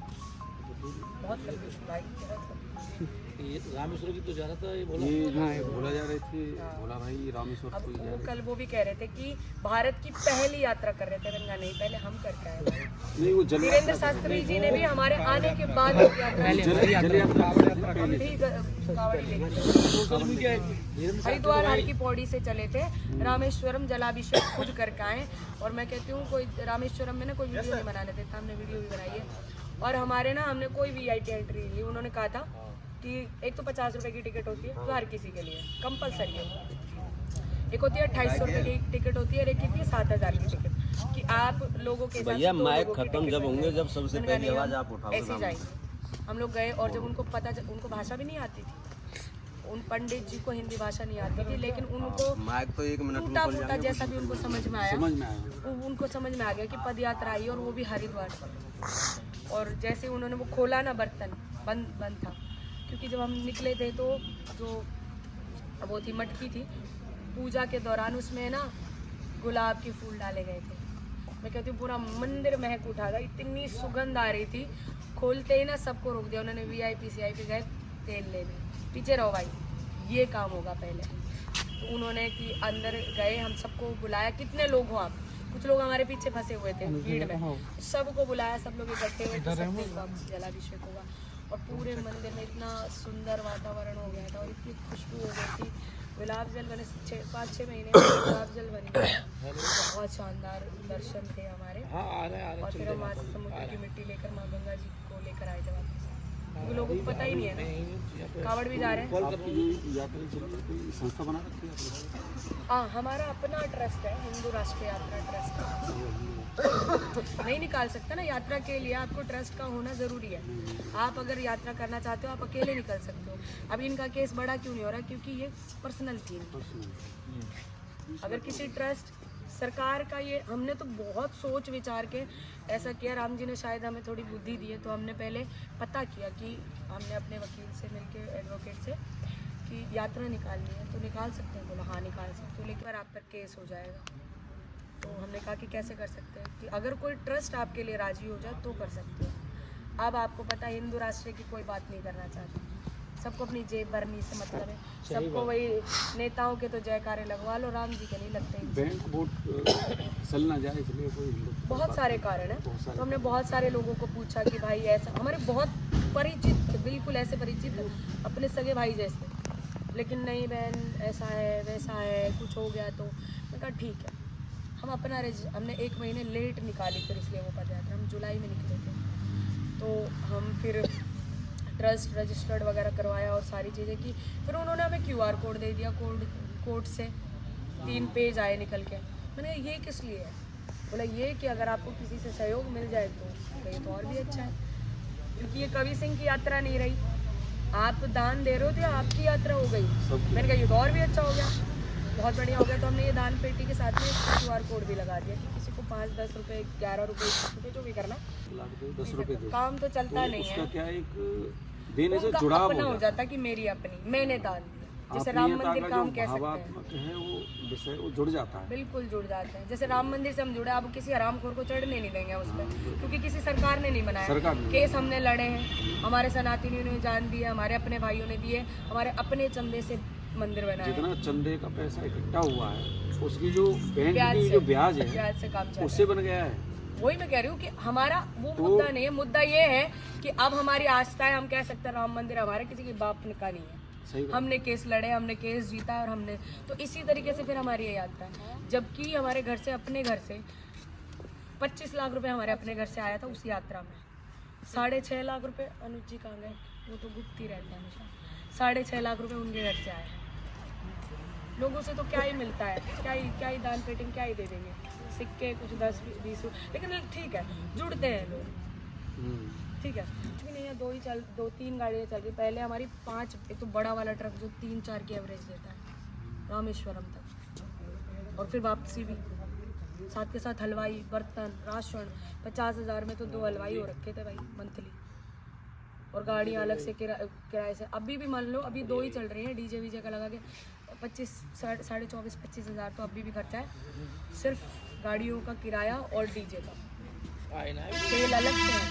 बहुत लंबी थी भाई। ये तो रामेश्वर की तो जा रहा था, ये बोला ये जो बोला जा रही थी, बोला भाई रामेश्वर अब को ही जा वो रही कल वो भी कह रहे थे कि भारत की पहली यात्रा कर रहे थे, गंगा नहीं, पहले हम करके आए भाई। नहीं वो जल वीरेंद्र शास्त्री जी ने भी हमारे आने के बाद यात्रा की। जल यात्रा हम भी कावड़ी लेके हरिद्वार हर की पौड़ी से चले थे, रामेश्वरम जलाभिषेक खुद करके आए। और मैं कहती हूँ कोई रामेश्वरम में ना कोई वीडियो नहीं बनाने देता, हमने वीडियो भी बनाई है। और हमारे ना हमने कोई वीआईपी एंट्री ली, उन्होंने कहा था कि एक तो 50 रुपए की टिकट होती है जो हर किसी के लिए कंपलसरी है, एक होती है 2800 रुपए की टिकट होती है, और एक होती है 7000 की टिकट, कि आप लोगों के भैया माइक खत्म जब होंगे, जब सबसे पहली आवाज आप उठाओ। ऐसे जाएंगे। हम लोग गए और जब उनको पता, उनको भाषा भी नहीं आती थी, उन पंडित जी को हिंदी भाषा नहीं आती थी, लेकिन उनको माइक तो 1 मिनट टूटा फूटा जैसा भी उनको समझ में आया, समझ में आया। उनको समझ में आ गया कि पद यात्रा आई और वो भी हरिद्वार से। और जैसे उन्होंने वो खोला ना, बर्तन बंद था, क्योंकि जब हम निकले थे तो जो वो थी मटकी थी, पूजा के दौरान उसमें ना गुलाब के फूल डाले गए थे। मैं कहती हूँ पूरा मंदिर महक उठा था, इतनी सुगंध आ रही थी। खोलते ही ना सबको रोक दिया उन्होंने, वीआईपी सीआईपी गए तेल लेने, पीछे रहो भाई, ये काम होगा पहले। तो उन्होंने कि अंदर गए, हम सबको बुलाया, कितने लोग हो आप, कुछ लोग हमारे पीछे फंसे हुए थे भीड़ में, सबको बुलाया, सब लोग इकट्ठे हुए थे, सबको जलाभिषेक होगा। और पूरे मंदिर में इतना सुंदर वातावरण हो गया था और इतनी खुशबू हो गई थी। गुलाब जल बने 5-6 महीने में गुलाब जल बन गया, बहुत शानदार दर्शन थे हमारे। और फिर हम वहाँ से समुद्र की मिट्टी लेकर माँ गंगा जी को लेकर आए थे वापस, क्योंकि लोगों को पता ही नहीं है ना, कावड़ भी जा रहे हैं। आपकी जो यात्रा चल रही है, कोई संस्था बना रखी है आपने? हाँ, हमारा अपना ट्रस्ट है, हिंदू राष्ट्रीय यात्रा ट्रस्ट। नहीं निकाल सकता ना, यात्रा के लिए आपको ट्रस्ट का होना ज़रूरी है। आप अगर यात्रा करना चाहते हो आप अकेले निकल सकते हो। अब इनका केस बड़ा क्यों नहीं हो रहा, क्योंकि ये पर्सनल थी। अगर किसी ट्रस्ट सरकार का, ये हमने तो बहुत सोच विचार के ऐसा किया, राम जी ने शायद हमें थोड़ी बुद्धि दी है, तो हमने पहले पता किया कि हमने अपने वकील से मिलके, एडवोकेट से, कि यात्रा निकालनी है तो निकाल सकते हैं। बोला हाँ निकाल सकते हो, लेकिन आप पर केस हो जाएगा। तो हमने कहा कि कैसे कर सकते हैं, कि अगर कोई ट्रस्ट आपके लिए राजी हो जाए तो कर सकते हो। अब आपको पता है हिंदू राष्ट्र की कोई बात नहीं करना चाहता, सबको अपनी जेब भरनी से मतलब है, सबको वही नेताओं के तो जयकारे लगवा लो, राम जी के नहीं लगते। बैंक वोट चलना जाए इसलिए कोई हम लोग बहुत सारे कारण हैं। तो हमने बहुत सारे लोगों को पूछा कि भाई ऐसा, हमारे बहुत परिचित, बिल्कुल ऐसे परिचित अपने सगे भाई जैसे, लेकिन नहीं बहन ऐसा है वैसा है, कुछ हो गया तो मैं कहा ठीक है, हम अपना हमने 1 महीने लेट निकाली, फिर इसलिए वो पदयात्रा हम जुलाई में निकले थे। तो हम फिर ट्रस्ट रजिस्टर्ड वगैरह करवाया और सारी चीज़ें की। फिर उन्होंने हमें QR कोड दे दिया, कोर्ट से 3 पेज आए निकल के। मैंने ये किस लिए है? बोला ये कि अगर आपको किसी से सहयोग मिल जाए तो ये तो और भी अच्छा है, क्योंकि ये कवि सिंह की यात्रा नहीं रही, आप दान दे रहे हो तो आपकी यात्रा हो गई। मैंने कहा ये तो और भी अच्छा हो गया, बहुत बढ़िया हो गया। तो हमने ये दान पेटी के साथ में QR कोड भी लगा दिया कि किसी को 5-10 रुपये 11 रुपये 20 रुपये जो भी करना, 10 रुपये दो। काम तो चलता नहीं है, उसका क्या एक देने से उनका जुड़ाव अपना हो जाता कि मेरी अपनी, मैंने दान दिया। जैसे राम मंदिर का हम कह सकते हैं, भावात्मक है वो विषय वो जुड़ जाता है। बिल्कुल जुड़ जाते हैं। जैसे राम मंदिर से हम जुड़े, अब किसी हरामखोर को चढ़ने नहीं देंगे उस पर, क्योंकि किसी सरकार ने नहीं बनाया। केस हमने लड़े हैं, हमारे सनातनियों ने जान दिया, हमारे अपने भाइयों ने दिए, हमारे अपने चंदे से मंदिर बनाया। जितना चंदे का पैसा इकट्ठा हुआ है उसकी जो बैंक की जो ब्याज है ब्याज से काम चल उससे बन गया है। वही मैं कह रही हूँ कि हमारा वो मुद्दा नहीं है। मुद्दा ये है कि अब हमारी आस्था है, हम कह सकते हैं राम मंदिर हमारे, किसी के बाप का नहीं है। हमने केस लड़े, हमने केस जीता, और हमने तो इसी तरीके से फिर हमारी ये यात्रा है। जबकि हमारे घर से, अपने घर से 25 लाख रुपए हमारे अपने घर से आया था उस यात्रा में। 6.5 लाख रुपए अनुज जी कहाँ गए, वो तो गुप्त ही रहते हैं हमेशा। 6.5 लाख रुपए उनके घर से आए। लोगों से तो क्या ही मिलता है, क्या ही दान पेटी में क्या ही दे देंगे, सिक्के कुछ 10-20, लेकिन ठीक है जुड़ते हैं लोग, ठीक है। लेकिन यहाँ 2-3 गाड़ियाँ चल रही। पहले हमारी 5, एक तो बड़ा वाला ट्रक जो 3-4 की एवरेज देता है रामेश्वरम तक, और फिर वापसी भी, साथ के साथ हलवाई, बर्तन, राशन। 50,000 में तो 2 हलवाई हो रखे थे भाई मंथली, और गाड़ियाँ अलग से किराए से। अभी भी मान लो अभी 2 ही चल रही हैं, डीजे वीजे का लगा के 24,500-25 हज़ार तो अभी भी खर्चा है, सिर्फ गाड़ियों का किराया और डीजे का। तेल अलग से है,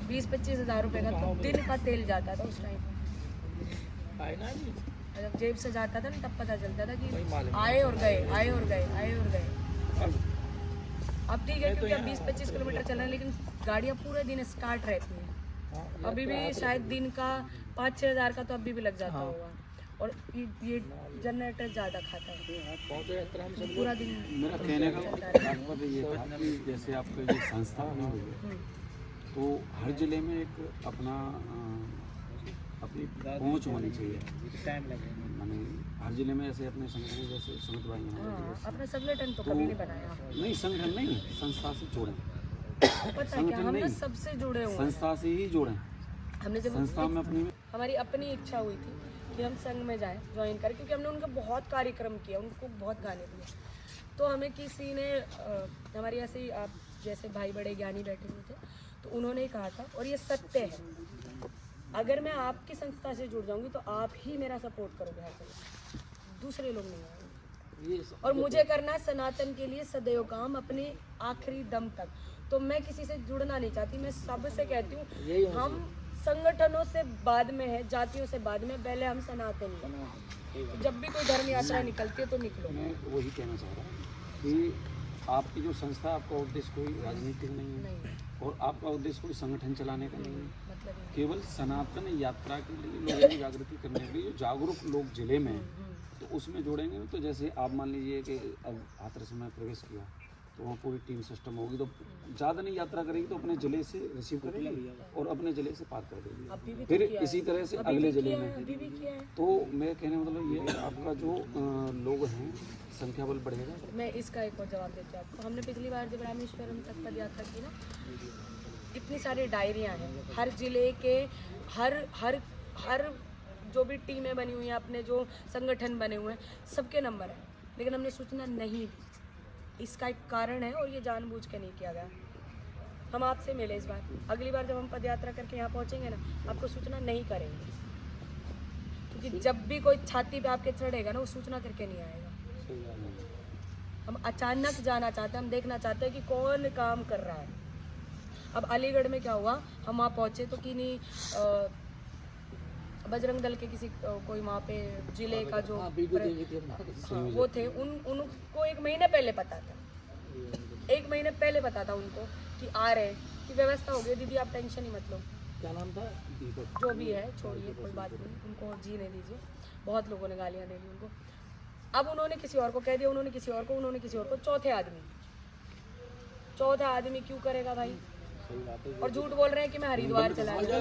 20-25 हज़ार रुपये का तो दिन का तेल जाता था उस टाइम। जब जेब से जाता था ना तब पता चलता था कि आए और गए, आए और गए, आए और गए। अब ठीक है क्योंकि अब 20-25 किलोमीटर चल रहे हैं, लेकिन गाड़ियाँ पूरे दिन स्टार्ट रहती हैं। अभी भी शायद दिन का 5-6 हज़ार का तो अभी भी लग जाता होगा, और ये जनरेटर ज़्यादा खाता है पूरा दिन। मेरा कहने का तात्पर्य ये था कि जैसे आपका ये संस्था हुई है तो हर जिले में एक अपनी पहुंच होनी चाहिए। माने हर जिले में ऐसे अपने संगठन जैसे सुमित भाई हैं, अपना संगठन तो कभी नहीं बनाया। नहीं संगठन नहीं, संस्था से जोड़ें। पता है क्या, हम ना सबसे जुड़े हुए हैं, संस्था से ही जोड़ें। हमने जब संस्था में हमारी अपनी इच्छा हुई थी कि हम संघ में जाएं, ज्वाइन करें, क्योंकि हमने उनका बहुत कार्यक्रम किया, उनको बहुत गाने दिए। तो हमें किसी ने हमारी ऐसे ही, आप जैसे भाई बड़े ज्ञानी बैठे हुए थे, तो उन्होंने ही कहा था, और ये सत्य है, अगर मैं आपकी संस्था से जुड़ जाऊंगी तो आप ही मेरा सपोर्ट करोगे हर जगह, दूसरे लोग नहीं आएंगे। और मुझे करना है सनातन के लिए सदैव काम, अपने आखिरी दम तक। तो मैं किसी से जुड़ना नहीं चाहती, मैं सबसे कहती हूँ हम संगठनों से बाद में है, जातियों से बाद में, पहले हम सनातनी हैं। तो जब भी कोई धर्म यात्रा निकलती है तो निकलो। मैं वही कहना चाह रहा हूँ कि आपकी जो संस्था, आपका उद्देश्य कोई राजनीतिक नहीं है, और आपका उद्देश्य कोई संगठन चलाने का नहीं है, मतलब केवल सनातन यात्रा के लिए लोगों की जागृति करने के लिए जो जागरूक लोग जिले में हैं तो उसमें जोड़ेंगे। तो जैसे आप मान लीजिए कि अब हाथरस में प्रवेश किया तो वहाँ पूरी टीम सिस्टम होगी, तो ज़्यादा नहीं यात्रा करेगी तो अपने ज़िले से रिसीव करेगी और अपने ज़िले से पार कर देगी, फिर इसी तरह से अगले ज़िले में। तो मेरे कहने मतलब ये आपका जो लोग हैं संख्या बल बढ़ेगा। मैं इसका एक और जवाब देती हूँ आपको। हमने पिछली बार जब रामेश्वरम तक पद यात्रा की ना, इतनी सारी डायरियाँ हैं, हर जिले के हर जो भी टीमें बनी हुई हैं, अपने जो संगठन बने हुए हैं, सबके नंबर हैं, लेकिन हमने सूचना नहीं दी। इसका एक कारण है, और ये जानबूझ के नहीं किया गया। हम आपसे मिले इस बार, अगली बार जब हम पदयात्रा करके यहाँ पहुँचेंगे ना, आपको सूचना नहीं करेंगे, क्योंकि जब भी कोई छाती पे आपके चढ़ेगा ना, वो सूचना करके नहीं आएगा। हम अचानक जाना चाहते हैं, हम देखना चाहते हैं कि कौन काम कर रहा है। अब अलीगढ़ में क्या हुआ, हम वहाँ पहुँचे तो कि नहीं बजरंग दल के किसी कोई वहाँ पे जिले का जो हाँ, वो थे उनको 1 महीने पहले पता था, 1 महीने पहले पता था उनको कि आ रहे कि व्यवस्था हो गई। दीदी आप टेंशन ही मत लो। क्या नाम था? जो भी है छोड़िए, कोई बात नहीं, उनको जीने दीजिए। बहुत लोगों ने गालियाँ दे दी उनको। अब उन्होंने किसी और को कह दिया, उन्होंने किसी और को, चौथा आदमी क्यों करेगा भाई? और झूठ बोल रहे हैं कि मैं हरिद्वार चला गया।